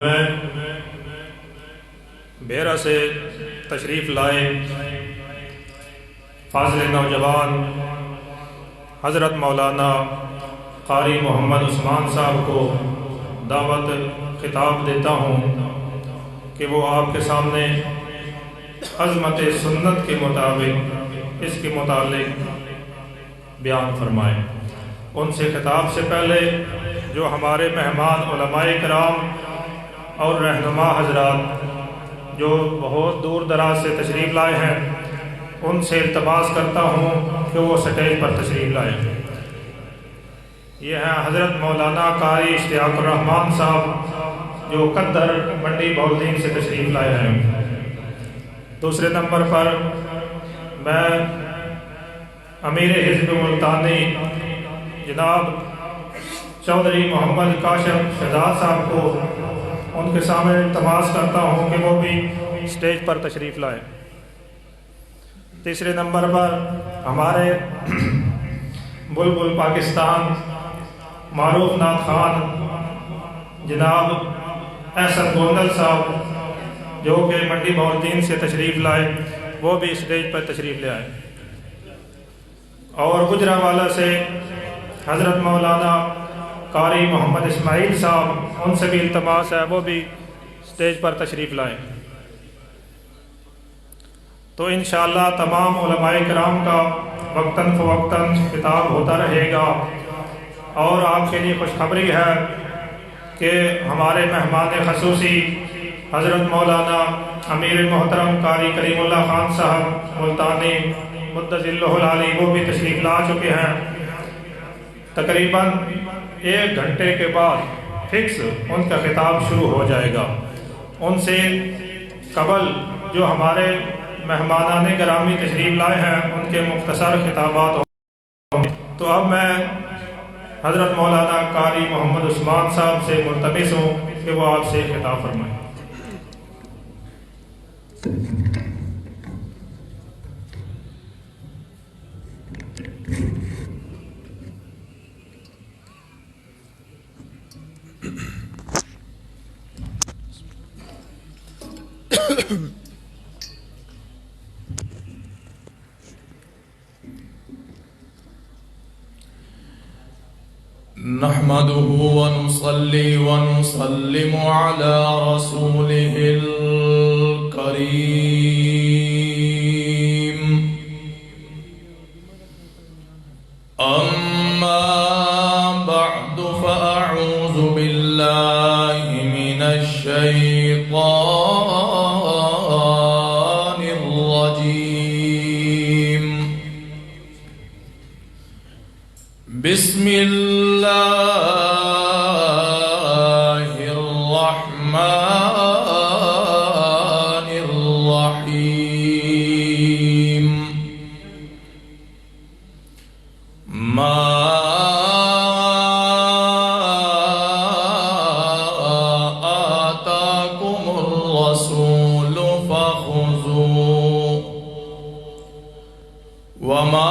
میں بیرہ سے تشریف لائے فاضل نوجوان حضرت مولانا قاری محمد عثمان صاحب کو دعوت خطاب دیتا ہوں کہ وہ آپ کے سامنے عظمت سنت کے مطابق اس کے متعلق بیان فرمائیں۔ ان سے خطاب سے پہلے جو ہمارے مہمان علماء کرام اور رہنما حضرات جو بہت دور دراز سے تشریف لائے ہیں، ان سے التماس کرتا ہوں کہ وہ سٹیج پر تشریف لائیں۔ یہ ہیں حضرت مولانا قاری اشتیاق الرحمان صاحب جو قدر منڈی بہلدین سے تشریف لائے ہیں۔ دوسرے نمبر پر میں امیر حزب ملتانی جناب چودھری محمد کاشف شہزاد صاحب کو ان کے سامنے التماس کرتا ہوں کہ وہ بھی اسٹیج پر تشریف لائیں۔ تیسرے نمبر پر ہمارے بلبل پاکستان معروف نعت خوان جناب احسن گوندل صاحب جو کہ منڈی بہلدین سے تشریف لائے، وہ بھی اسٹیج پر تشریف لے آئے۔ اور گجرانوالہ سے حضرت مولانا قاری محمد اسماعیل صاحب، ان سے بھی التماس ہے وہ بھی اسٹیج پر تشریف لائیں۔ تو انشاءاللہ تمام علماء کرام کا وقتاً فوقتاً خطاب ہوتا رہے گا۔ اور آپ کے لیے خوشخبری ہے کہ ہمارے مہمان خصوصی حضرت مولانا امیر محترم قاری کریم اللہ خان صاحب ملتانی مدظ اللہ العالی وہ بھی تشریف لا چکے ہیں۔ تقریباً 1 گھنٹے کے بعد فکس ان کا خطاب شروع ہو جائے گا۔ ان سے قبل جو ہمارے مہمانان گرامی تشریف لائے ہیں ان کے مختصر خطابات ہوں گے۔ تو اب میں حضرت مولانا قاری محمد عثمان صاحب سے ملتمس ہوں کہ وہ آپ سے خطاب فرمائیں۔ نحمده ونصلي ونسلم على رسوله الكريم، أما بعد فأعوذ بالله من الشيطان الرجيم، بسم الله الرحمن الرحيم، ما آتاكم الرسول فخذوه وما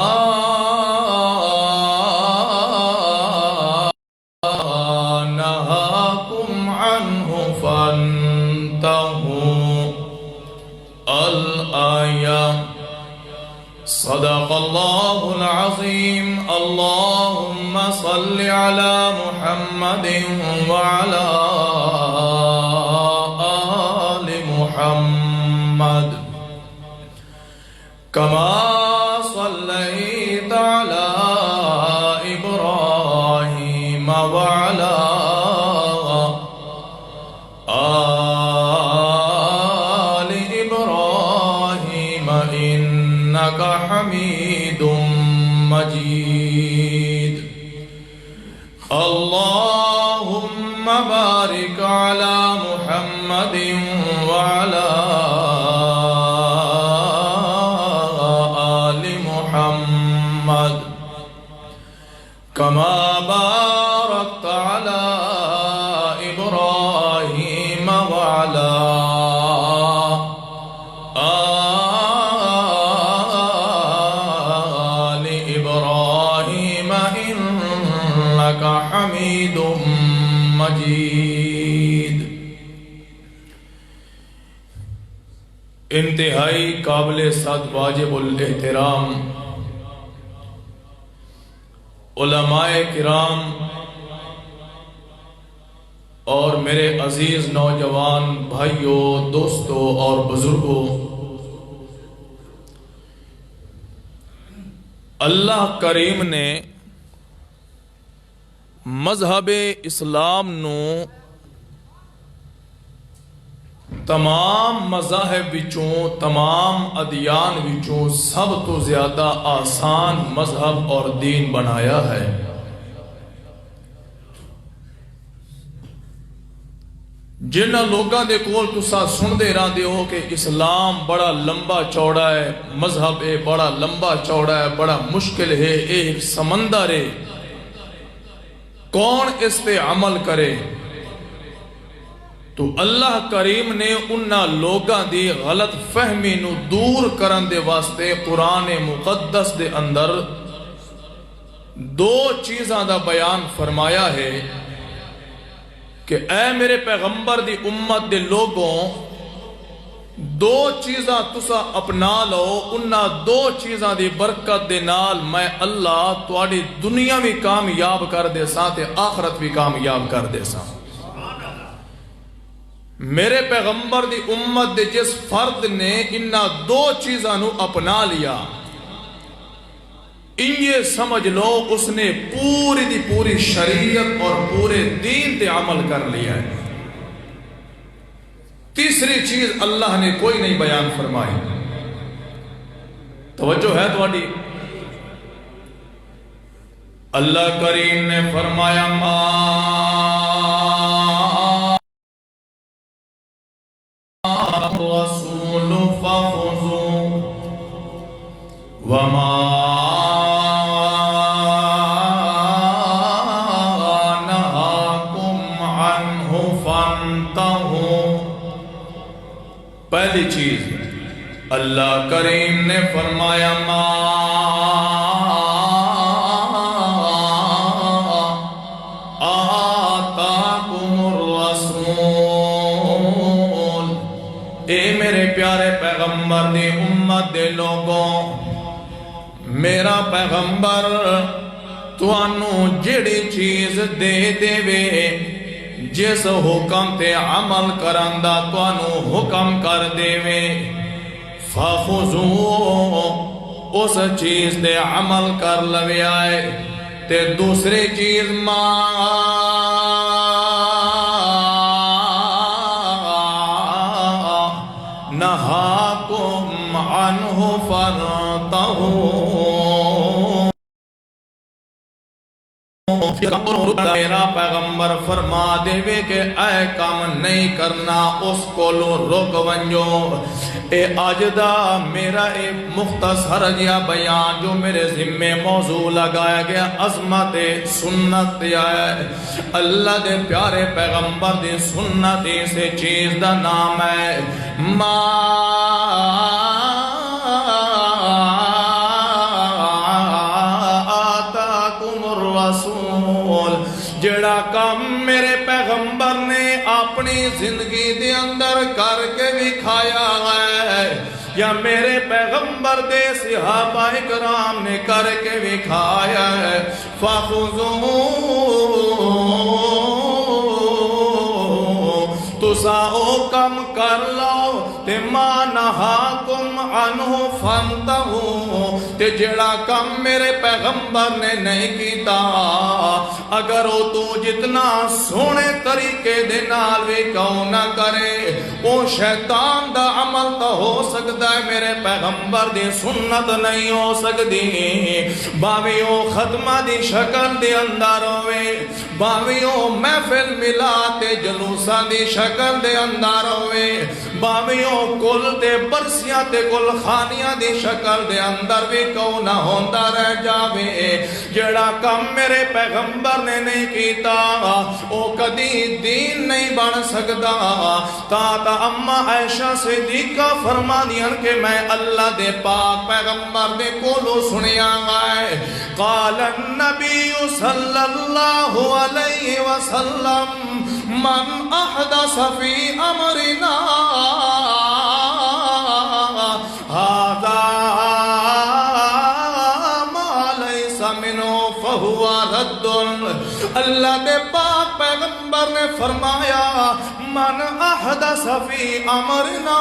صدق الله العظيم۔ اللهم صل على محمد وعلى آل محمد كما صليت على إبراهيم وعلى آل إبراهيم إنك حميد مجيد۔ اللهم بارك على محمد وعلى آل محمد كما باركت على إبراهيم وعلى آل إبراهيم إنك حميد مجيد۔ انتہائی قابل صد واجب الاحترام علماء کرام اور میرے عزیز نوجوان بھائیوں، دوستوں اور بزرگوں، اللہ کریم نے مذہب اسلام نو تمام مذاہب وچوں، تمام ادیان وچوں سب تو زیادہ آسان مذہب اور دین بنایا ہے۔ جنہاں لوگاں دے کول تسا سندے رہندے ہو کہ اسلام بڑا لمبا چوڑا ہے، مذہب ہے بڑا لمبا چوڑا ہے، بڑا مشکل ہے، ایک سمندر ہے، کون اس پہ عمل کرے؟ تو اللہ کریم نے انہاں لوگاں دی غلط فہمی نو دور کرن دے واسطے قرآن مقدس دے اندر دو چیزاں دا بیان فرمایا ہے کہ اے میرے پیغمبر دی امت دے لوگوں، دو چیزاں تسا اپنا لو، انہاں دو چیزاں دی برکت دے نال میں اللہ تواڈی دنیا بھی کامیاب کر دے ساں تے آخرت بھی کامیاب کر دے ساں۔ میرے پیغمبر دی امت دے جس فرد نے انہاں دو چیزاں نو اپنا لیا، یہ سمجھ لو اس نے پوری دی پوری شریعت اور پورے دین تے عمل کر لیا ہے۔ تیسری چیز اللہ نے کوئی نہیں بیان فرمائی۔ توجہ ہے تواڈی؟ اللہ کریم نے فرمایا الرسول فخذوا وما نهاكم عنه فانتهوا۔ پہلی چیز اللہ کریم نے فرمایا آتاکم الرسول، اے میرے پیارے پیغمبر دی امت دے لوگوں، میرا پیغمبر توانوں جڑی چیز دے دے وے، جس حکم تے عمل کرندہ توانوں حکم کر دے وے، فَخُذُوا، اس چیز دے عمل کر لوے آئے۔ تے دوسری چیز نہاکم عنہ فانتہوا، میرا پیغمبر فرما دے وے کہ اے کام نہیں کرنا، اس کو لو رک ونجو۔ اے آج دا میرا ایک مختصر جیا بیان جو میرے ذمے موضوع لگایا گیا، عظمت سنت ہے۔ اللہ دے پیارے پیغمبر دی سنت سے چیز دا نام ہے جڑا کام میرے پیغمبر نے اپنی زندگی دے اندر کر کے دکھایا ہے، یا میرے پیغمبر دے صحابہ کرام نے کر کے دکھایا ہے، فَخُذُوا، تسا او کم کر لو، تے ما نہاکم عنہ فانتہوا، تے جڑا کم میرے پیغمبر نے نہیں کیتا، اگر او تو جتنا سونے طریقے دے نال بھی کہو نہ کرے، او شیطان دا عمل تو ہو سکتا ہے، میرے پیغمبر دی سنت نہیں ہو سکتی۔ باوی او ختمہ دی شکل دے اندر ہوئے، باوی او محفل ملاتے جلوسہ دی شکل دے اندر ہوئے، باوی او کل تے برسیاں تے کل خانیاں دی شکل دے اندر بھی کہو نہ ہوندہ رہ جاوے، جڑا کم میرے پیغمبر نے نہیں کیتا او کدی دین نہیں بن سکتا۔ تا اما عائشہ صدیقہ فرما دیاں کہ میں اللہ دے پاک پیغمبر دے کولو سنیاں گائے، قال النبی صلی اللہ علیہ وسلم من احدث فی امرنا اللہ دے پاک پیغمبر نے فرمایا من احدث فی امرنا،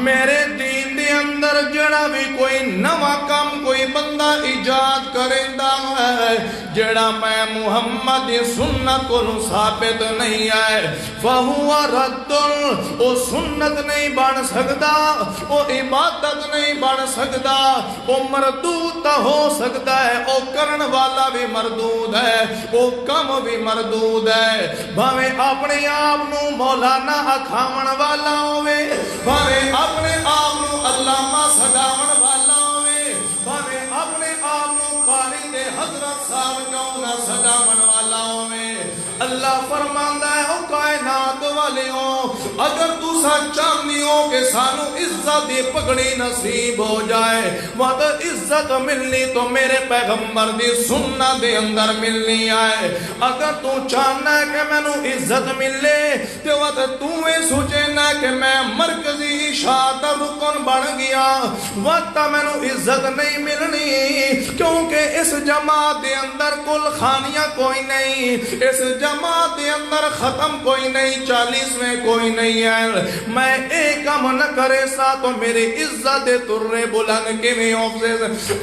میرے دین دے اندر جڑا بھی کوئی نواں کام کوئی بندہ ایجاد کریندا ہے جڑا میں محمد دی سنت کو ثابت نہیں ہے فہو رد، او سنت نہیں بن سکدا، او عبادت نہیں بن سکدا، او مردود تا ہو سکتا ہے، او کرن والا بھی مردود ہے، او کم بھی مردود ہے، بھاویں اپنے آپ نو مولانا اکھاون والا ہوئے، بھاویں اپنے آپ نو علامہ سجاون والا ہوئے، بھاویں اپنے آپ نو قاری دے حضرت صاحب کیوں نہ سجاون والا ہوئے، اللہ فرماندا ہے او کائنات والیوں اگر تساں چاہندی ہو کہ سانو عزت دی پگڑی نصیب ہو جائے وقت عزت ملنی تو میرے پیغمبر دی سنت دے اندر ملنی ہے، اگر تو چاہنا ہے کہ میں نو عزت ملے تو وقت تو یہ سوچنا کہ میں مرکزی اشاعت رکن بن گیا وقت میں نو عزت نہیں ملنی، کیونکہ اس جماعت دے اندر کل خانیاں کوئی نہیں، اس جماعت دے اندر ختم کوئی نہیں، 40 میں کوئی نہیں ہے، میں ایک کام نہ کرے سا تو میری عزت دے ترے بلند کے میں آفزے،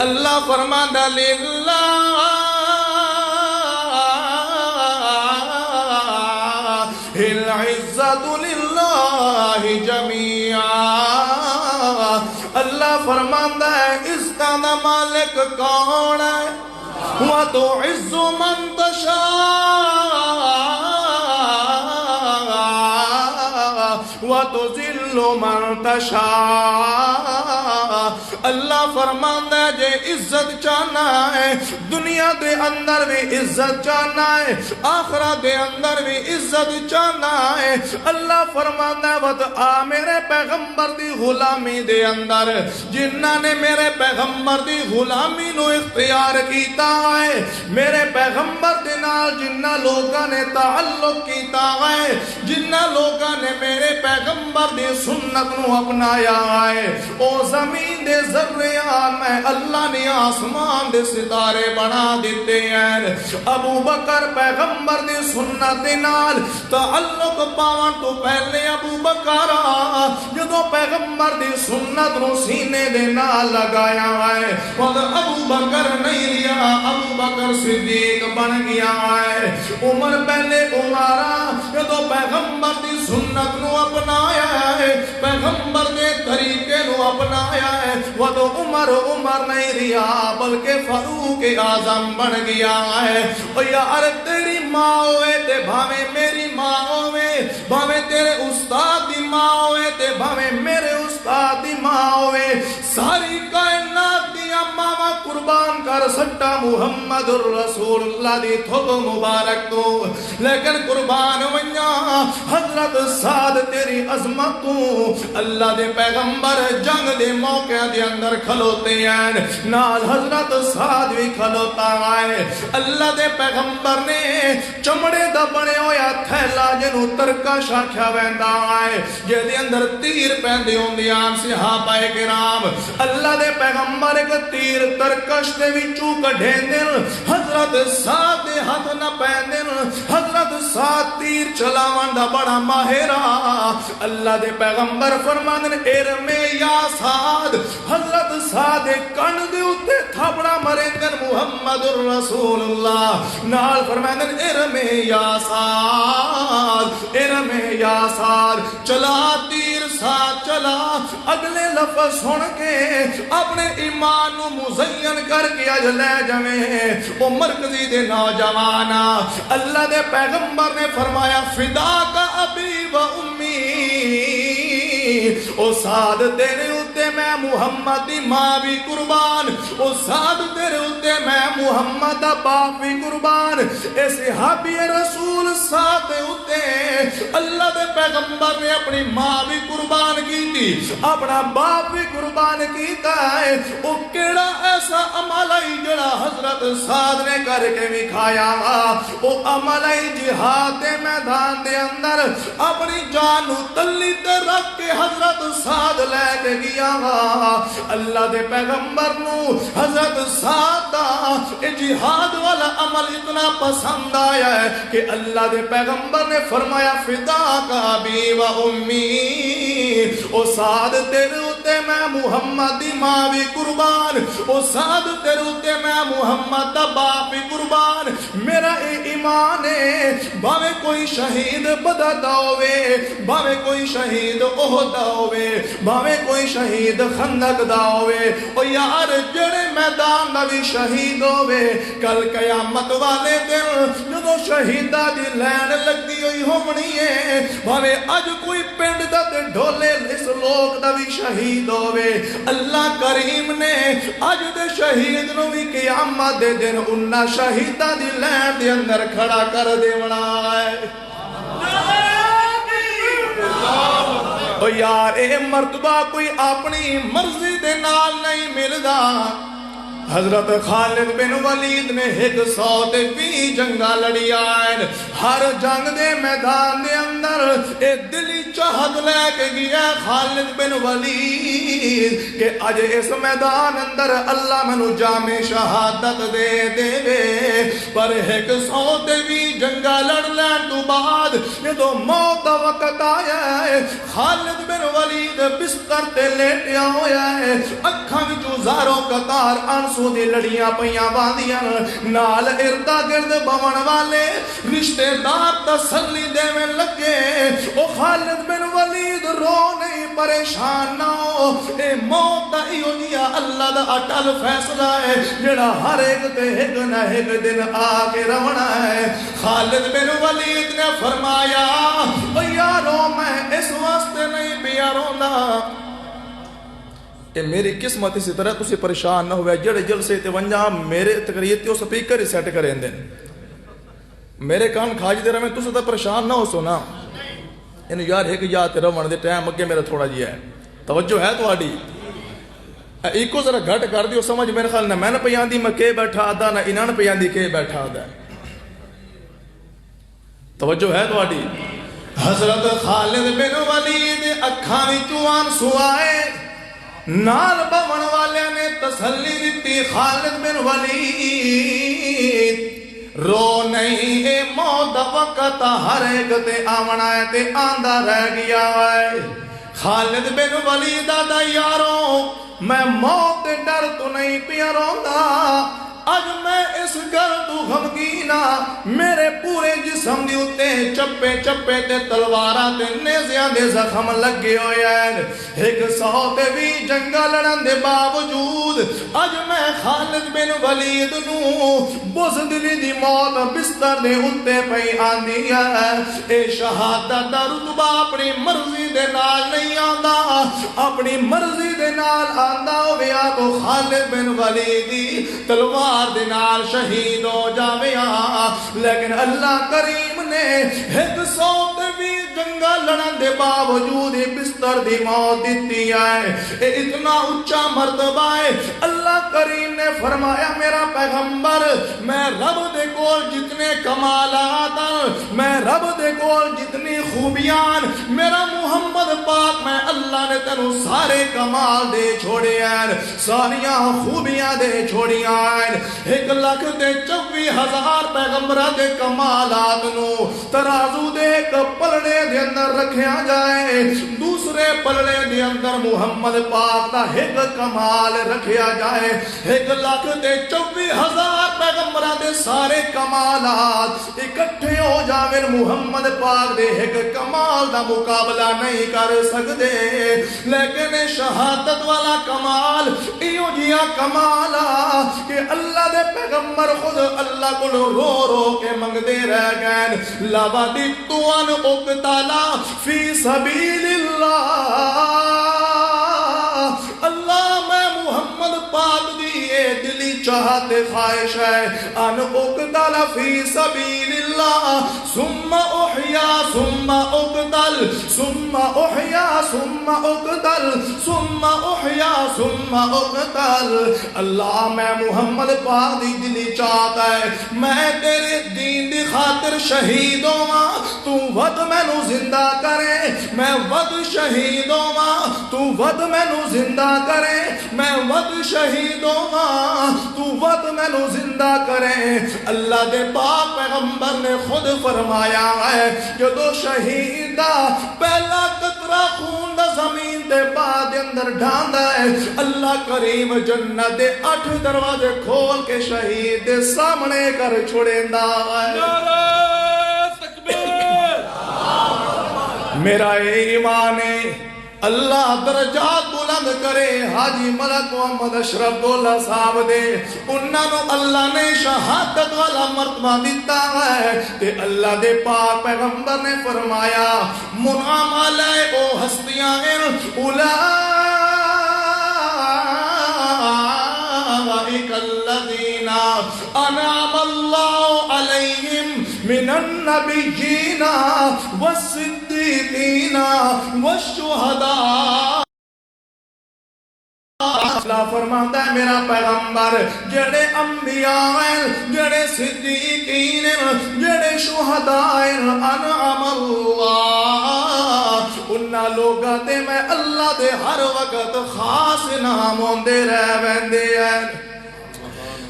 اللہ فرماندہ للہ العزت للہ جمیعا، اللہ فرماندہ ہے اس کا مالک کون ہے، وَتُعِزُّ مَن تَشَاءُ وَتُذِلُّ مَن تَشَاءُ، اللہ فرماندہ ہے جے عزت چاہنا ہے دنیا دے اندر بھی عزت چاہنا ہے آخرت دے اندر بھی عزت چاہنا ہے، اللہ فرماندہ ہے وَتَ آ میرے پیغمبر دی غلامی دے اندر جنہاں نے میرے پیغمبر دی غلامی نو اختیار کیتا ہے، میرے پیغمبر دے نال جنہ لوگاں نے تعلق کیتا ہے، جنہ لوگاں نے میرے پیغمبر دی سنت نو اپنایا ہے، او زمین دے ذریعہ میں اللہ نے آسمان دے ستارے بنا دیتے ہیں، ابو بکر پیغمبر دی سنت دے نال تعلق پاون تو پہلے ابو بکر جدو پیغمبر دی سنت نو سینے دے نال لگایا ہے خود ابو بکر نہیں ریا، ابو بکر صدیق بن گیا ہے، عمر پہلے عمرہ جدو پیغمبر دی سنت نو اپنایا ہے، پیغمبر دے طریقے نو اپنایا ہے، وہ تو عمر نہیں ریا بلکہ فاروق اعظم بن گیا ہے، اور یار تیری ماں ہوئے تے بھاویں میری ماں ہوئے، بھاویں تیرے استاد دی ماں ہوئے تے بھاویں میرے استاد دی ماں ہوئے، ساری کائنات دی ماما قربان کر سکتا محمد الرسول اللہ دی تھوک مبارک تو، لیکن قربان ونیا حضرت سعد تیری عظمت تو، اللہ دے پیغمبر جنگ دے موقع دے اندر کھلوتے ہیں، نال حضرت سعد بھی کھلوتا ہے، اللہ دے پیغمبر نے چمڑے دا بنے ہویا تھیلا جنو ترکش آکھیا ویندا ہے، جے دے اندر تیر پیندے ہوندیاں صحابہ کرام، اللہ دے پیغمبر ایک تیر ترکش دے وچوں کڈھیندے، حضرت سعد دے ہاتھ نہ پیندے، حضرت سعد تیر چلاون دا بڑا ماہر، اللہ دے پیغمبر فرماندے ارمے یا سعد، حضرت سعد کن دے اوتے تھاپڑا مرندے محمد الرسول اللہ نال فرماندے ارمے یا سعد، ارمے یا سعد، چلا تیر سعد چلا، اگلے لفظ سن کے اپنے ایمان نو مزین کر کے اج لے جویں او مرکزی دے نوجوان، اللہ دے پیغمبر نے فرمایا فدا کا ابی و امی، او سعد تیرے اتے میں محمد دی ماں بھی قربان، او سعد تیرے اتے میں محمد دا باپ بھی قربان، اے صحابی رسول سعد اتے اللہ دے پیغمبر نے اپنی ماں بھی قربان کی تھی، اپنا باپ بھی قربان کیتا ہے، او کیڑا ایسا عمل ہے جڑا حضرت سعد نے کر کے بھی کھایا، او عمل ہے جہاد دے میدان میدان دے اندر اپنی جان نو تلی تے رکھ کے حضرت سعد لے کے گیا اللہ دے پیغمبر نو حضرت سعد دا جہاد والا عمل اتنا پسند آیا ہے کہ اللہ دے پیغمبر نے فرمایا فدا کا ابی و امی، او سعد تیرے اتے میں محمد دی ماں بھی قربان، او سعد تیرے اتے میں محمد دا باپ بھی قربان، میرا اے ایمان ہے باوے کوئی شہید بدر دا ہوئے، باوے کوئی شہید احد دا ہوئے، باوے کوئی شہید خندق دا ہوئے، او یار جڑے میدان دا بھی شہید ہوئے کل قیامت والے دن جدو شہیدہ دی لین لگی ہوئی ہونی ہے، بھاوے اج کوئی پنڈ دا تے ڈھولے اس لوگ دا بھی شہید ہوئے، اللہ کریم نے اج دے شہید نو بھی قیامت دے دن انہاں شہیدہ دی لین دے اندر کھڑا کر دیونا ہے۔ او یار اے مرتبہ کوئی اپنی مرضی دے نال نہیں ملدا، حضرت خالد بن ولید نے 120 جنگاں لڑی آئین، ہر جنگ دے میدان دے اندر اے دلی چاہت لے کے گیا خالد بن ولید کہ اج اس میدان اندر اللہ منو جامع شہادت دے دے گے، پر 120 جنگاں لڑ لین تو بعد جدو موت دا وقت آیا ہے خالد بن ولید بستر تے لیٹیا ہویا ہے، اکھاں وچوں زاروں قطار انسو دی لڑیاں پیاں باندیاں، نال اردا گرد بون والے رشتے دار تسلی دے میں لگے، او خالد بن ولید رو نہیں پریشان نہ ہو، اے موت ایو جیا اللہ دا اٹل فیصلہ ہے جڑا ہر ایک تے ایک نہ ایک دن آ کے رونا ہے۔ خالد بن ولید نے فرمایا او یارو میں اس واسطے نہیں پیا روندا، کہ میری قسمت اسی طرح تسی پریشان نہ ہوئے، جڑے جلسے تے ونجا میرے تقریر تے سپیکر ہی سیٹ کریں دیں، میرے کان کھاج دے رہے میں تسی تے پریشان نہ ہو سونا، انہوں یار ایک یاد تے روان دے ٹائم اگے میرا تھوڑا جی ہے توجہ ہے تو آڈی ایکو ذرا گھٹ کر دیو سمجھ میرے خیال نہ میں نہ پیاندی میں کے بیٹھا آدھا نہ انہاں پیاندی کے بیٹھا آدھا، توجہ ہے تو آڈی۔ حضرت خالد بن ولید اکھاں وچوں آنسو آئے، نال بون والے نے تسلی دیتی خالد بن ولید رو نہیں، اے موت وقت ہر ایک تے آونا ہے تے آندہ رہ گیا ہے۔ خالد بن ولید دا یاروں میں موت ڈر تو نہیں پیا روندا، اج میں اس گل تو غمگینا میرے پورے جسم دی اتے چپے چپے تے تلواراں تے نیزیاں دے زخم لگے ہوئے ہیں، 120 جنگاں لڑن دے باوجود اج میں خالد بن ولید نو بزدلی دی موت بستر دے اتے پئی آندی ہے، اے شہادت دا رتبہ اپنی مرضی دے نال نہیں آندا، اپنی مرضی دے نال آندا ہویا تو خالد بن ولید دی تلوار دنال شہید ہو جاویا، لیکن اللہ کریم نے 120 جنگاں لڑن دے باوجود بستر دی موت دیتی ہے، اے اتنا اچھا مرتبہ ہے۔ اللہ کریم نے فرمایا میرا پیغمبر میں رب دے کول جتنے کمالات میں رب دے کول جتنی خوبیاں میرا محمد پاک میں اللہ نے تینوں سارے کمال دے چھوڑے ہیں، ساریاں خوبیاں دے چھوڑیاں ہیں، 1,24,000 پیغمبرہ دے کمالات نو ترازو دے ایک پلڑے دے اندر رکھیا جائے، دوسرے پلڑے دے اندر محمد پاک دا ایک کمال رکھیا جائے، 1,24,000 پیغمبرہ دے سارے کمالات اکٹھے ہو جاوے محمد پاک دے ایک کمال دا مقابلہ نہیں کر سکتے، لیکن شہادت والا کمال ایو جیا کمالا کہ اللہ دے پیغمبر خود اللہ کو رو رو کے منگدے رہ گئے، لَوَدِدْتُ أَنْ أُقْتَلَ فِي سَبِيلِ اللَّهِ، اللہ میں محمد پاک دی اے دلی چاہت خواہش ہے، ان اقتل فی سبیل اللہ ثم احیا ثم اقتل ثم احیا ثم اقتل ثم احیا ثم اقتل، اللہ میں محمد پاک دی دلی چاہت ہے میں تیرے دین دی خاطر شہید ہوں، تو ود مینو زندہ کرے میں ود شہید ہوا تو ود مینو زندہ کرے میں ود شہید ہوا تو ود مینو زندہ کرے اللہ دے پاک پیغمبر نے خود فرمایا ہے جدو شہید دا پہلا قطرہ خون دا زمین دے بعد اندر ڈھاندا ہے اللہ کریم جنت دے 8 دروازے کھول کے شہید دے سامنے کر چھوڑیندا ہے میرا ایمان ہے اللہ درجات بلند کرے حاجی ملک محمد اشرف دولہ صاحب دے انہاں نو اللہ نے شہادت والا مرتبہ دیتا ہے تے اللہ دے پاک پیغمبر نے فرمایا منعم علیہ او ہستیاں اولئک الذین انعم اللہ علیہم من النبیین والصدیقین والشہداء اللہ فرماتا ہے میرا پیغمبر جڑے انبیاء ہیں جڑے صدیقین ہیں جڑے شہداء ہیں انعم اللہ انہاں لوگاں تے میں اللہ دے ہر وقت خاص انعام ہوندے رہ ویندے ہیں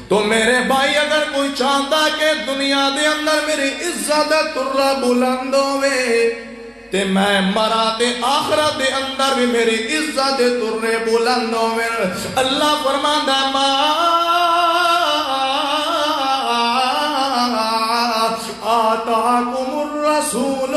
تو میرے بھائی اگر کوئی چاہتا کہ دنیا دے اندر میری عزت ترہ بلند ہوئے تے میں مرا تے آخرت دے اندر بھی میری عزت ترہ بلند ہوئے اللہ فرماندا آتاکم الرسول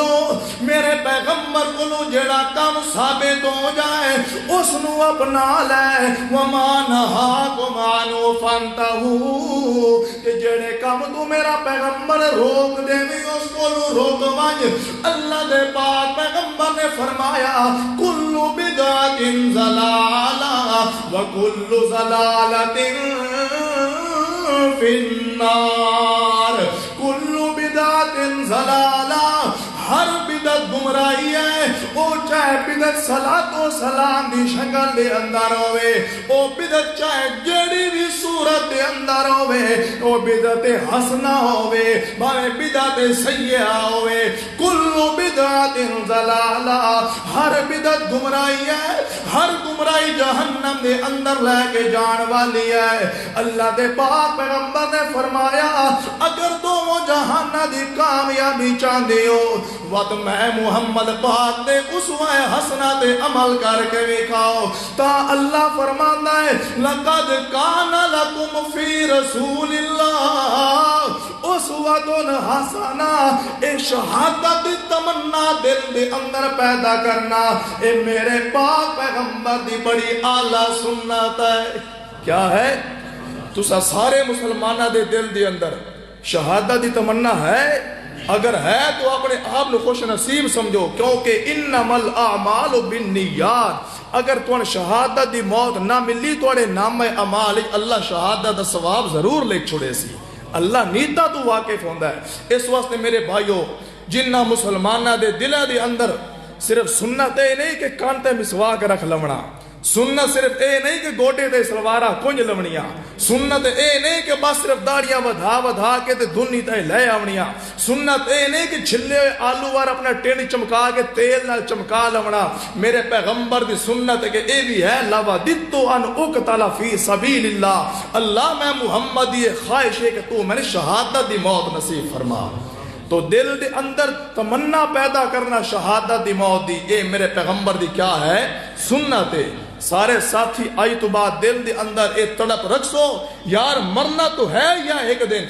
میرے پیغمبر کو جڑا کام ثابت ہو جائے اس نو اپنا لے وما نہاکم عنہ فانتہوا جڑے کام تو میرا پیغمبر روک دے بھی اس کو روک وانج اللہ دے پاک پیغمبر نے فرمایا کل بدعت ضلالہ وکل ضلالۃ فی النار کل بدعت ضلالہ ہر بدعت گمراہی ہے او چاہے بدعت صلاۃ و سلام دی شکل دے اندر ہوئے او بدعت چاہے جڑی بھی صورت دے اندر ہوئے او بدعت حسنہ ہوئے بھاوے بدعت سیئہ ہوئے کل بدعت ضلالہ ہر بدعت گمراہی ہے ہر گمراہی جہنم دے اندر لے کے جان والی ہے اللہ دے پاک پیغمبر نے فرمایا اگر دونوں جہان دی کامیابی چاہتے ہو وقت میں محمد پاک دے اسوہ حسنہ دے عمل کر کے وکھاؤ تا اللہ فرماتا ہے لقد کان لکم فی رسول اللہ اسوۃ حسنہ اے شہادت دی تمنا دل دے اندر پیدا کرنا اے میرے پاک پیغمبر دی بڑی اعلیٰ سنت ہے کیا ہے تسا سارے مسلمانہ دے دل دے اندر شہادت دی تمنا ہے اگر ہے تو اپنے آپ نے خوش نصیب سمجھو کیونکہ انما الاعمال بالنیات اگر تو شہادت دی موت نہ ملی توڑے نام اعمال اللہ شہادت دا ثواب ضرور لکھ چھوڑے سی اللہ نیتا تو واقف ہوندہ ہے اس واسطے میرے بھائیو جنہ مسلمانہ دے دلہ دے اندر صرف سنت اے نہیں کہ کانتے مسواک رکھ لمنا سنت صرف اے نہیں کہ گوٹے دے سلوارہ کنج لونیاں سنت اے نہیں کہ بس صرف داڑیاں ودھا کے تے دھنی تے لے آونیاں سنت اے نہیں کہ چھلے آلو وار اپنا ٹینڈ چمکا کے تیل نہ چمکا لونا میرے پیغمبر دی سنت کہ اے بھی ہے لَوَدِدْتُ أَنْ أُقْتَلَ فِي سَبِيلِ اللَّهِ اللہ میں محمد یہ خواہش ہے کہ تو میں نے شہادت دی موت نصیب فرما تو دل دے اندر تمنا پیدا کرنا شہادت دی موت دی اے میرے پیغمبر دی کیا ہے سنت ہے سارے ساتھی آئی تو بعد دل دے اندر ایک تڑپ رکھ سو یار مرنا تو ہے یا ایک دن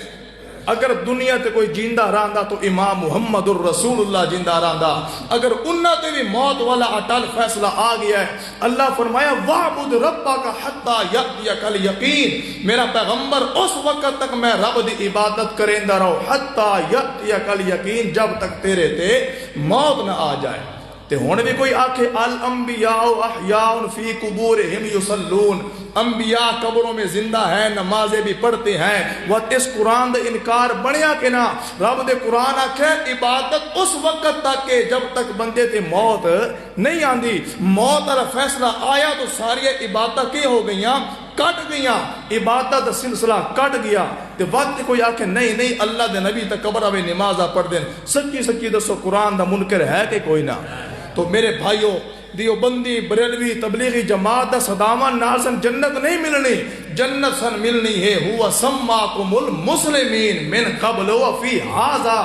اگر دنیا تے کوئی جیندہ رہندا تو امام محمد الرسول اللہ جیندہ رہندا اگر انہاں تے بھی موت والا اٹل فیصلہ آ گیا ہے اللہ فرمایا وَعْبُدْ رَبَّكَ حَتَّى يَأْتِيَكَ الْيَقِينَ میرا پیغمبر اس وقت تک میں رب دی عبادت کریندہ رہو حَتَّى يَأْتِيَكَ الْيَقِينَ جب تک تیرے تے موت نہ آ جائے تے ہونے بھی کوئی آکھے الانبیاء احیاء فی قبورہم یصلون انبیاء قبروں میں زندہ ہیں نمازیں بھی پڑھتے ہیں وہ اس قرآن دے انکار بنیا کہ نہ رب دے قرآن آکھے عبادت اس وقت تک کہ جب تک بندے تے موت نہیں آندی موت اور فیصلہ آیا تو ساری عبادت کی ہو گئیاں کٹ گیا، عبادت سلسلہ کٹ گیا، تے وقت کوئی آکھے نہیں نہیں اللہ دے نبی تے قبر آوے نمازہ پڑھ دیں، سچی سچی دسو قرآن دا منکر ہے کہ کوئی نہ؟ تو میرے بھائیو دیوبندی بریلوی تبلیغی جماعت دا صدامان ناسن جنت نہیں ملنی، جنت سن ملنی ہے ہوا سماکم المسلمین من قبل و فی ہذا۔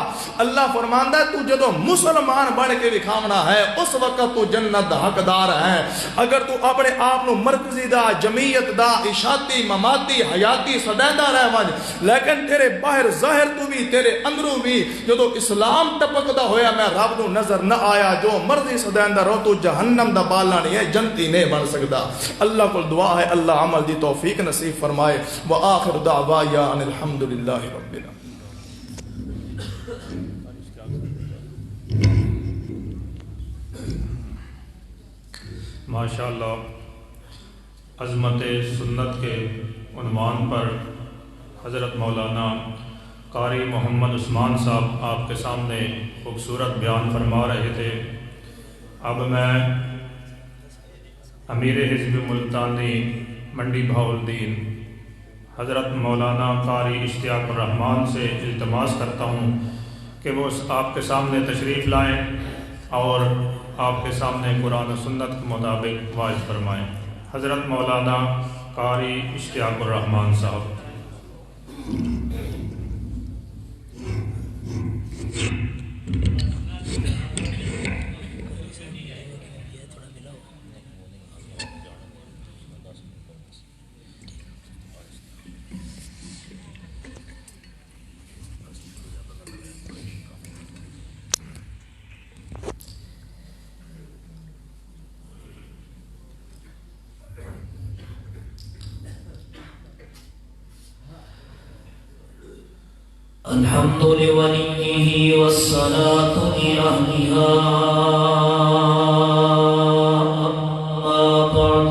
اللہ فرماندہ ہے تو جدو مسلمان بڑھ کے دکھاونا ہے اس وقت تو جنت دا حقدار ہے۔ اگر تو اپنے آپ نو مرکزی دا جمعیت دا اشاعتی مماتی حیاتی سدیدہ رہ وج، لیکن تیرے باہر ظاہر تو بھی تیرے اندروں بھی جدو اسلام ٹپکدا ہویا میں رب نو نظر نہ آیا، جو مرضی سدیندہ رہو تو جہنم دا بالا نہیں ہے، جنتی نہیں بن سکتا۔ اللہ کو دعا ہے اللہ عمل دی توفیق نصیب فرمائے۔ وآخر دعوایا ان الحمدللہ رب العالمین۔ ماشاءاللہ عظمت سنت کے عنوان پر حضرت مولانا قاری محمد عثمان صاحب آپ کے سامنے خوبصورت بیان فرما رہے تھے۔ اب میں امیر حزب ملتانی منڈی بہاولدین حضرت مولانا قاری اشتیاق الرحمان سے التماس کرتا ہوں کہ وہ آپ کے سامنے تشریف لائیں اور آپ کے سامنے قرآن و سنت کے مطابق واعظ فرمائیں۔ حضرت مولانا قاری اشتیاق الرحمان صاحب۔ الحمد لوليه والصلاة لأهلها أما بعد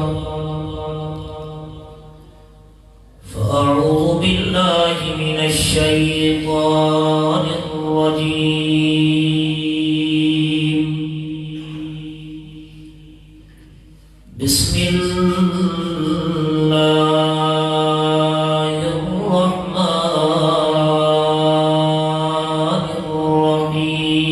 فأعوذ بالله من الشيطان الرجيم بسم الله الرحمن الرحيم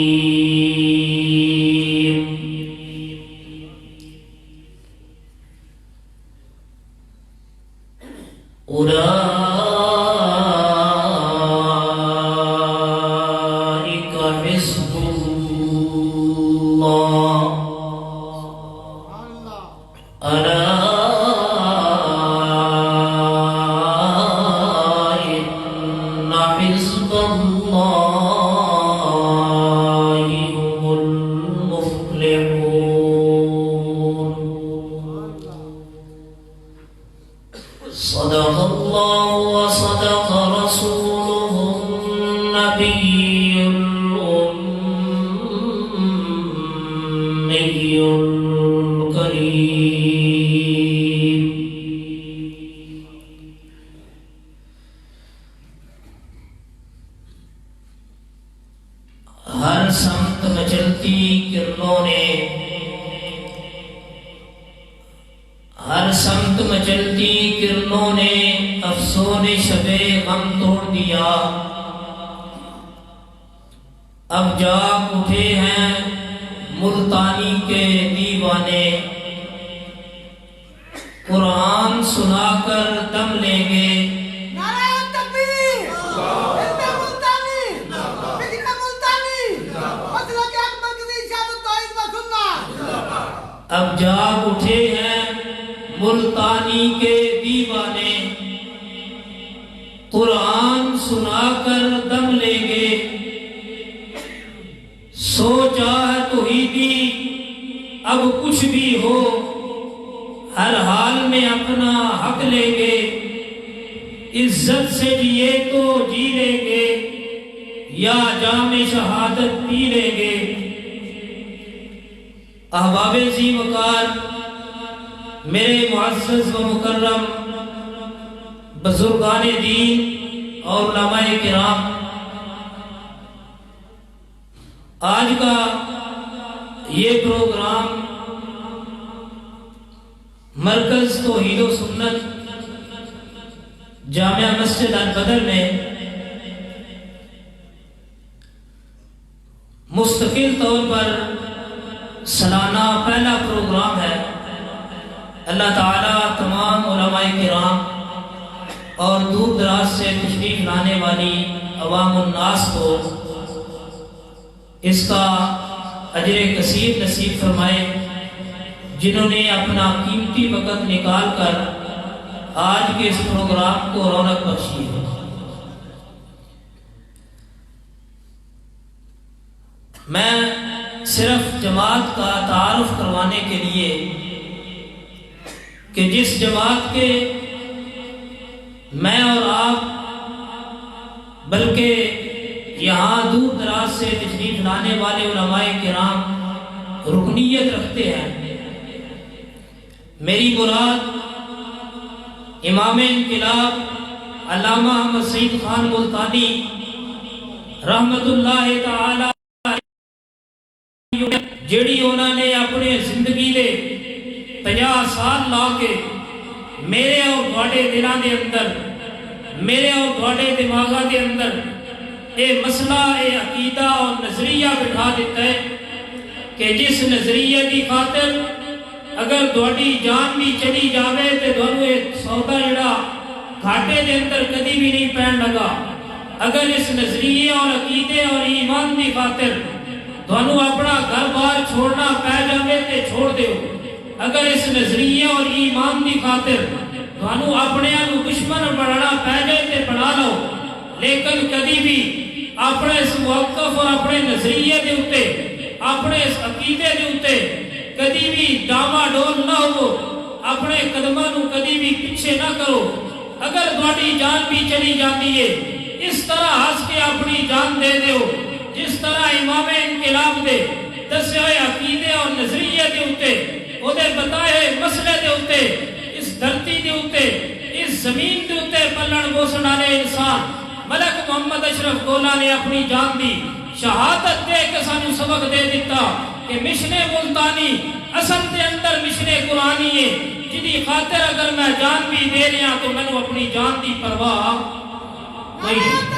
أولئك حزب الله ألا إن حزب الله هم المفلحون صدق الله وصدق رسوله النبي الأمي الكريم ہر سمت مچلتی کرنوں نے ہر سمت مچلتی کرنوں نے افسون شب غم توڑ دیا، اب جاگ اٹھے ہیں ملتانی کے دیوانے، قرآن سنا کر دم لیں گے۔ نعرہ تکبیر، حزب ملتانی، مدینہ ملتانی، مسلک اکبر کی اجازت توحید و سنت۔ اب جاگ اٹھے ہیں ملتانی کے دیوانے، قرآن سنا کر دم لیں گے۔ سوچا ہے توحیدی اب کچھ بھی ہو، ہر حال میں اپنا حق لیں گے، عزت سے جیے تو جی لیں گے یا جام شہادت پی لیں گے۔ احباب ذی وقار، میرے معزز و مکرم بزرگان دین اور علماء کرام، آج کا یہ پروگرام مرکز توحید و سنت جامعہ مسجد البدر میں مستقل طور پر سالانہ پہلا پروگرام ہے۔ اللہ تعالیٰ تمام علماء کرام اور دور دراز سے تشریف لانے والی عوام الناس کو اس کا اجر کثیر نصیب فرمائے، جنہوں نے اپنا قیمتی وقت نکال کر آج کے اس پروگرام کو رونق بخشی ہے۔ میں صرف جماعت کا تعارف کروانے کے لیے کہ جس جماعت کے میں اور آپ بلکہ یہاں دور دراز سے تشریف لانے والے علماء کرام رکنیت رکھتے ہیں، میری مراد امام انقلاب علامہ احمد سعید خان ملتانی رحمت اللہ تعالی جیڑی انہوں نے اپنے زندگی دے 50 سال لا کے میرے اور تھوڑے دلوں دے اندر، میرے اور تھوڑے دماغاں دے اندر اے مسئلہ، اے عقیدہ اور نظریہ بٹھا دیتا ہے کہ جس نظریے کی خاطر اگر تھوڑی جان بھی چلی جاوے تے تھانوں ایک سودا جڑا گھاٹے دے اندر کدی بھی نہیں پین لگا۔ اگر اس نظریے اور عقیدے اور ایمان کی خاطر تھانوں اپنا گھر بار چھوڑنا پی جاوے تے چھوڑ دیو، اگر اس نظریے اور ایمان کی خاطر تھانوں اپنے نو دشمن بنانا پی جائے تے بنا لو، لیکن کدی بھی اپنے اس موقف اور اپنے نظریے دے اوتے، اپنے اس عقیدے دے اوتے کدی بھی ڈاما ڈول نہ ہو، اپنے قدماں نو کدی بھی پیچھے نہ کرو۔ اگر تھوڑی جان بھی چلی جاتی ہے اس طرح ہنس کے اپنی جان دے دیو، جس طرح امام انقلاب دے دسے ہوئے عقیدے اور نظریے دے اوتے، او دے بتائے مسئلے دے اوتے، اس دھرتی دے اوتے، اس زمین دے اوتے پلن بوسن والے انسان ملک محمد اشرف گولا نے اپنی جان دی شہادت دے کے سانو سبق دے دیتا کہ مشن ملتانی اصل دے اندر مشن قرآنی ہے، جدی خاطر اگر میں جان بھی دے رہا تو میں نے اپنی جان دی پرواہ نہیں ہے۔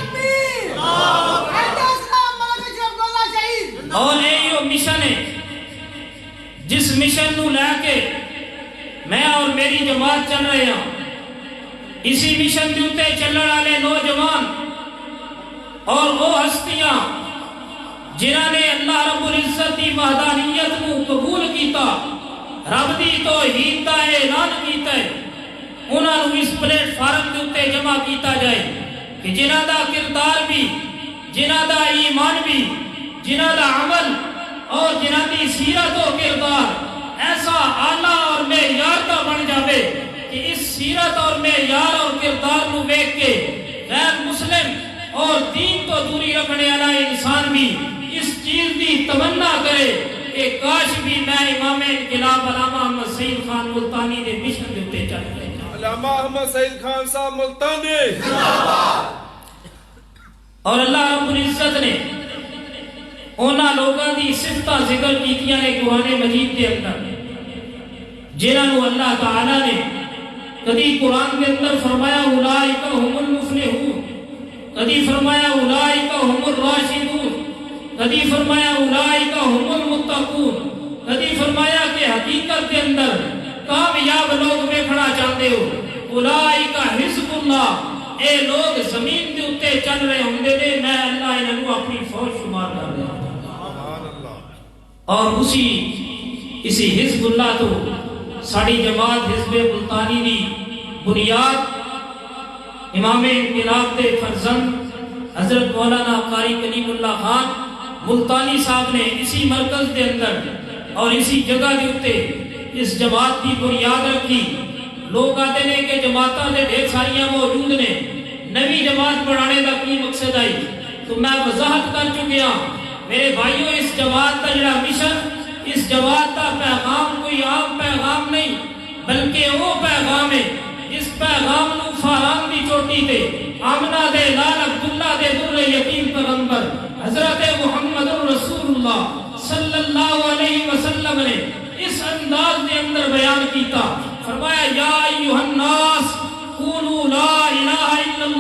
اور یہ مشن ہے جس مشن نو لے کے میں اور میری جماعت چل رہے ہیں۔ اسی مشن کے اوتے چلنے والے نوجوان اور وہ ہستیاں جنہاں نے اللہ رب العزت کی وحدانیت کو قبول کیتا، رب دی توحید دا اعلان کیتا ہے، انہاں نو اس پلیٹ فارم کے اوتے جمع کیتا جائے کہ جنہاں دا کردار بھی، جنہاں دا ایمان بھی، جنہاں دا عمل اور جنہاں دی سیرت و کردار ایسا اعلیٰ اور معیار کا بن جاوے کہ اس سیرت اور معیار اور کردار نو دیکھ کے غیر مسلم اور دین تو دوری رکھنے والا انسان بھی اس چیز کی تمنا کرے کہ کاش بھی میں امام انقلاب علامہ احمد سعید خان ملتانی دے مشن دے اوتے چل رہے ہیں۔ علامہ احمد سعید خان صاحب ملتانی اور اللہ رب العزت نے اونا لوگاں دی صفتہ ذکر کیتیاں نے قرآن مجید کے اندر، جنہاں نو اللہ تعالیٰ نے کدی قرآن کے اندر فرمایا اولئک هم المفلحون، کدی فرمایا اولئک هم الراشدون، کدی فرمایا اولئک هم المتقون، کدی فرمایا کہ حقیقت کے اندر کامیاب لوگ دیکھنا چاہتے ہو اولئک حزب اللہ، اے لوگ زمین کے اوتے چل رہے ہوندے نے، میں اللہ انہاں نو اپنی فوج شمار کر رہا ہوں۔ اور اسی حزب اللہ تو ساری جماعت حزب ملتانی دی بنیاد امام انقلاب دے فرزند حضرت مولانا قاری کلیم اللہ خان ملتانی صاحب نے اسی مرکز دے اندر اور اسی جگہ دے اوتے اس جماعت کی بنیاد رکھی۔ لوگ آتے ہیں کہ جماعتاں دے ڈھیر ساریاں موجود نے، نوی جماعت بڑھانے دا کی مقصد آئی تو میں وضاحت کر چکیا میرے بھائیوں، اس جماعت کا جڑا مشن، اس جماعت کا پیغام کوئی عام پیغام نہیں بلکہ وہ پیغام ہے جس پیغام نو فاران دی چوٹی تے آمنہ دے لال عبداللہ دے در یتیم پیغمبر حضرت محمد رسول اللہ صلی اللہ علیہ وسلم نے اس انداز دے اندر بیان کیتا، فرمایا یا ایوہ الناس قولوا لا الہ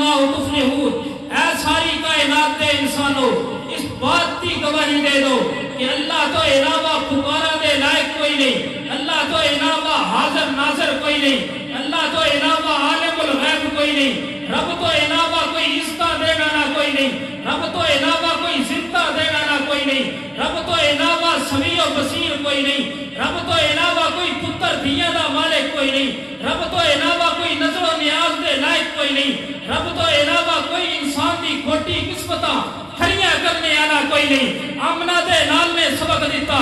الفلاح تفلحون، اے ساری کائنات دے انسانوں اس بات کی گواہی دے دو کہ اللہ تو علاوہ پکارا دے لائق کوئی نہیں، اللہ تو علاوہ حاضر ناظر کوئی نہیں، اللہ تو علاوہ عالم الغیب کوئی نہیں، رب تو علاوہ کوئی عزتہ دینا نہ کوئی نہیں، رب تو علاوہ کوئی زندہ دینا نہ کوئی نہیں، رب تو علاوہ سمیع و بصیر کوئی نہیں، رب تو علاوہ کوئی پتر دیا دا مالک کوئی نہیں، رب تو علاوہ کوئی نظر و نیاز دے لائق کوئی نہیں، رب تو علاوہ کوئی انسان دی کھوٹی قسمتاں کھڑیاں کرنے والا کوئی نہیں۔ آمنہ دے نال نے سبق دیتا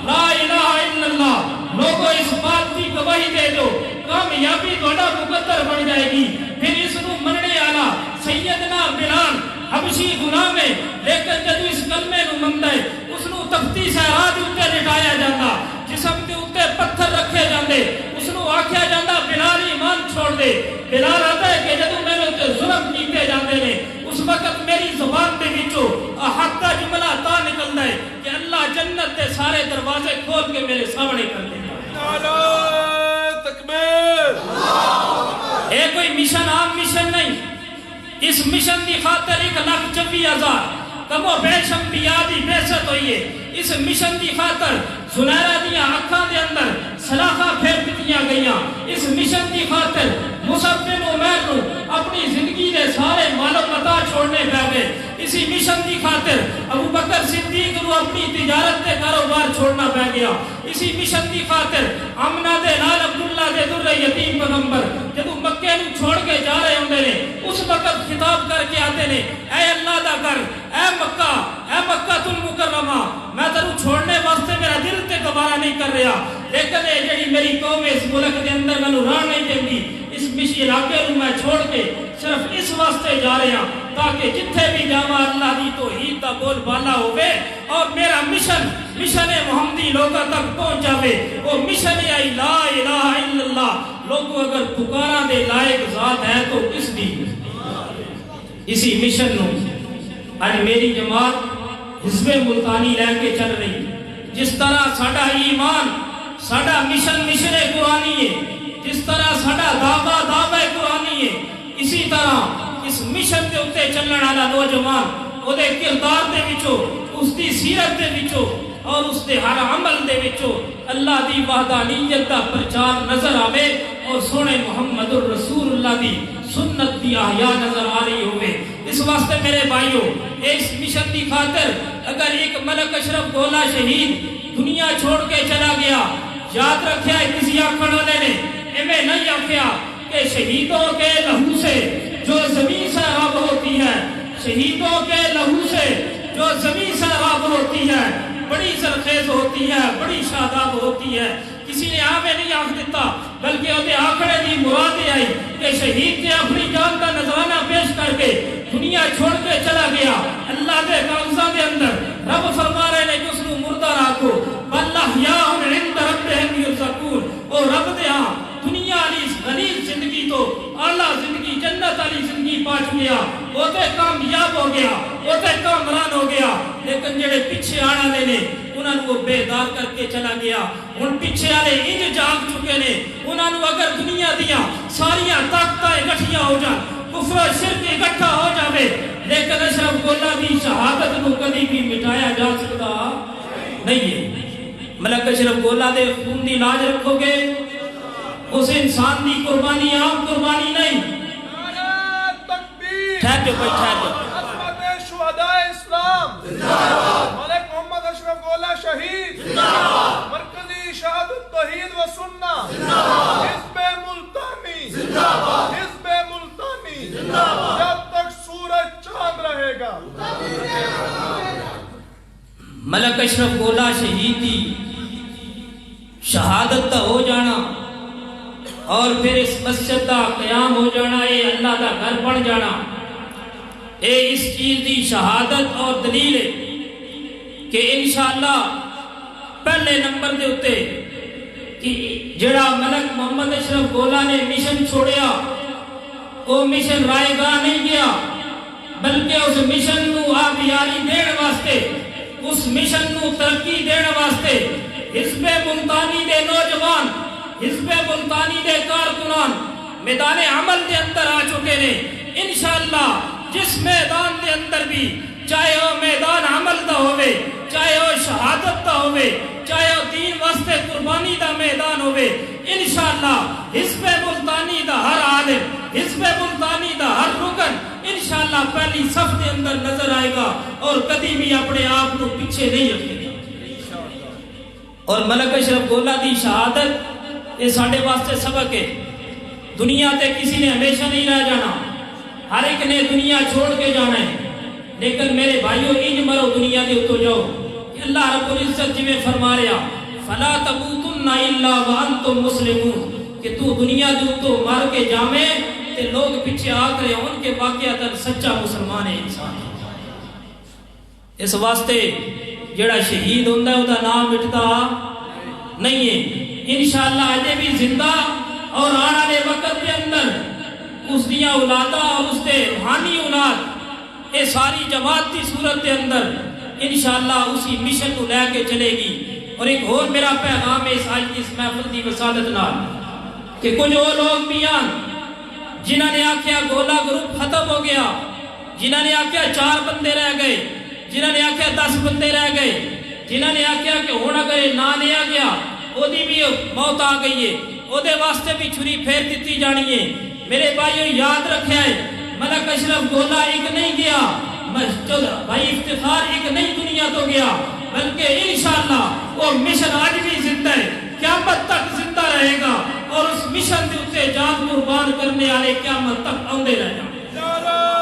لا الہ الا اللہ، لوگوں اس بات کی گواہی دے دو کامیابی تہاڈا مقدر بن جائے گی۔ پھر اس نو مننے والا سیدنا بلال حبشی غلام ہے، لیکن جدو اس کلمے نو مندا ہے اس نو تختی صحرا دے اوتے لٹایا جاندا، جسم دے اوتے پتھر رکھے جاندے، اس نو آکھیا جاندا بلال ایمان چھوڑ دے۔ بلال آتا ہے کہ جدو میرے اوتے ظلم کیتے جاندے نے اس وقت میری زبان دے وچوں حق دا جملہ تا نکلدا ہے کہ اللہ جنت دے سارے دروازے کھول کے میرے سامنے کر دیندا۔ نعرہ تکبیر! اے کوئی مشن عام مشن نہیں، اس مشن دی خاطر 1,24,000 کم و بیش انبیاء دی بعثت ہوئی ہے۔ اس مشن دی خاطر سنیرہ دیاں اکھاں دے اندر سلاخاں پھیر دتیاں گئیاں۔ اس مشن دی خاطر مصعب بن عمیر نو اپنی زندگی دے سارے مال و متاع چھوڑنے پہ گئے۔ اسی مشن دی خاطر ابو بکر صدیق نو اپنی تجارت دے کاروبار چھوڑنا پہ گیا۔ اسی مشن دی خاطر آمنہ دے نال عبداللہ دے در یتیم پیغمبر جدو مکے نو چھوڑ کے جا رہے ہوندے نے اس وقت خطاب کر کے آتے نے اے اللہ دا گھر، اے مکہ المکرمہ، میں تینو چھوڑنے واسطے میرا دل تے گوارا نہیں کر رہا، لیکن یہ جڑی میری قوم اس ملک دے اندر مینوں راہ نہیں دیندی، اس علاقے نو میں چھوڑ کے صرف اس واسطے جا رہا تاکہ جتھے بھی جاواں اللہ دی توحید دا بول بالا ہوئے اور میرا مشن محمدی لوگوں تک پہنچ جاوے۔ وہ مشن ہے لا الہ الا اللہ۔ لوگوں اگر پکارا دے لائق ذات ہے تو کس دی؟ اسی مشن نو آج میری جماعت حزب ملتانی لے کے چل رہی، جس طرح ساڈا ایمان ساڈا مشن قرآنی ہے، جس طرح ساڈا دعویٰ قرآنی ہے، اسی طرح اس مشن کے اوتے چلن والا نوجوان او دے کردار دے وچوں، اس دی سیرت دے وچوں اور اس دے ہر عمل دے وچوں اللہ دی وحدانیت دا پرچار نظر آوے اور سونے محمد الرسول اللہ دی سنت دی احیا نظر آ رہی ہوئے۔ اس واسطے میرے بھائیوں اس مشن دی خاطر اگر ایک ملک اشرف گولا شہید دنیا چھوڑ کے چلا گیا، یاد رکھیا ہے کسی آکھن والے نے ایویں نہیں آکھیا کہ شہیدوں کے لہو سے جو زمین سیراب ہوتی ہے، شہیدوں کے لہو سے جو زمین سیراب ہوتی ہے بڑی سرخیز ہوتی ہے، بڑی شاداب ہوتی ہے۔ کسی نے آمیں نہیں آکھ دیتا بلکہ وہ آکھڑے دی مراد آئی کہ شہید نے اپنی جان کا نذرانہ پیش کر کے دنیا چھوڑ کے چلا گیا۔ اللہ دے کاغذاں دے اندر رب فرما رہے نے کہ اس کو مردہ راکھو بل احیاء عند ربہم یرزقون۔ او رب دے ہاں دنیا والی غلیظ زندگی تو اعلیٰ زندگی جنت والی زندگی پاچ گیا، وہ تے کامیاب ہو گیا، وہ تے کامران ہو گیا، لیکن جڑے پیچھے آنا لے نے انہاں نو بیدار کر کے چلا گیا۔ ان پیچھے والے انج جاگ چکے نے، انہاں نو اگر دنیا دیاں ساریاں طاقتاں اکٹھیاں ہو جان، کفر و شرک اکٹھا ہو جاوے، لیکن اشرف گولا دی شہادت نو کبھی بھی مٹایا جا سکتا نہیں ہے۔ ملک اشرف گولا دے خون دی لاج رکھو گے، اس انسان دی قربانی عام قربانی نہیں۔ نعرہ تکبیر! ٹھہر جو بھائی ٹھہر جو۔ عظمت شہدائے اسلام! ملک محمد اشرف گولا شہید! مرکزی شہادت توحید و سنہ! حزب ملتانی! حزب ملتانی! جب تک سورج چاند رہے گا۔ ملک اشرف گولا شہید دی شہادت دا ہو جانا اور پھر اس مسجد دا قیام ہو جانا، اے اللہ دا گھر بن جانا، اے اس چیز دی شہادت اور دلیل ہے کہ انشاءاللہ پہلے نمبر دے اتے کہ جڑا ملک محمد اشرف گولا نے مشن چھوڑیا وہ مشن رائے گاہ نہیں گیا، بلکہ اس مشن نو آبیاری دین واسطے، اس مشن نو ترقی دین واسطے حزب ملتانی دے نوجوان، حزب ملتانی دے کارکنان میدان عمل دے اندر آ چکے نے۔ انشاءاللہ جس میدان دے اندر بھی، چاہے وہ میدان عمل دا ہوئے، چاہے وہ شہادت دا ہوئے، چاہے وہ دین واسطے قربانی دا میدان ہوئے، انشاءاللہ حزب ملتانی دا ہر عالم، حزب ملتانی دا ہر رکن انشاءاللہ پہلی صف دے اندر نظر آئے گا اور کدی بھی اپنے آپ کو پیچھے نہیں رکھے گا۔ اور ملک اشرف گولہ دی شہادت یہ ساڑھے واسطے سبق ہے۔ دنیا تے کسی نے ہمیشہ نہیں رہ جانا، ہر ایک نے دنیا چھوڑ کے جانا ہے، لیکن میرے بھائیوں انج مرو دنیا دے اتو جاؤ کہ اللہ رب العزت جی میں فرما رہا فَلَا تَمُوتُنَّ إِلَّا وَأَنْتُمْ مُسْلِمُونَ کہ تو دنیا دے اتو مار کے جامے تے لوگ پیچھے آ کرے ان کے واقعاتاً سچا مسلمان ہے انسان۔ اس واسطے جڑا شہید ہوندہ ہے وہ دا نام مٹتا نہیں ہے، انشاءاللہ اجے بھی زندہ اور آنے والے وقت کے اندر اس دیا اولادہ اور اس دے روحانی اولاد یہ ساری جماعت کی صورت کے اندر انشاءاللہ اسی مشن کو لے کے چلے گی۔ اور ایک اور میرا پیغام ہے اس آج کی اس محفل کی وسادت نال کہ کچھ وہ لوگ بھی ہیں جنہوں نے آکھیا گولہ گروپ ختم ہو گیا، جنہوں نے آکھیا 4 بندے رہ گئے، جنہوں نے آکھیا 10 بندے رہ گئے، جنہوں نے آکھیا کہ ہونا گئے نہ لیا گیا وہ دی بھی موت آ گئی ہے، وہ دے واسطے بھی چھری پھیر دیتی جانی ہے۔ میرے بھائیوں یاد رکھے ملک اشرف گولہ ایک نہیں گیا، بھائی افتخار ایک نہیں دنیا تو گیا، بلکہ انشاءاللہ وہ مشن آج بھی زندہ ہے، قیامت تک زندہ رہے گا اور اس مشن کے اتنے جان قربان کرنے والے قیامت تک آندے رہے گا۔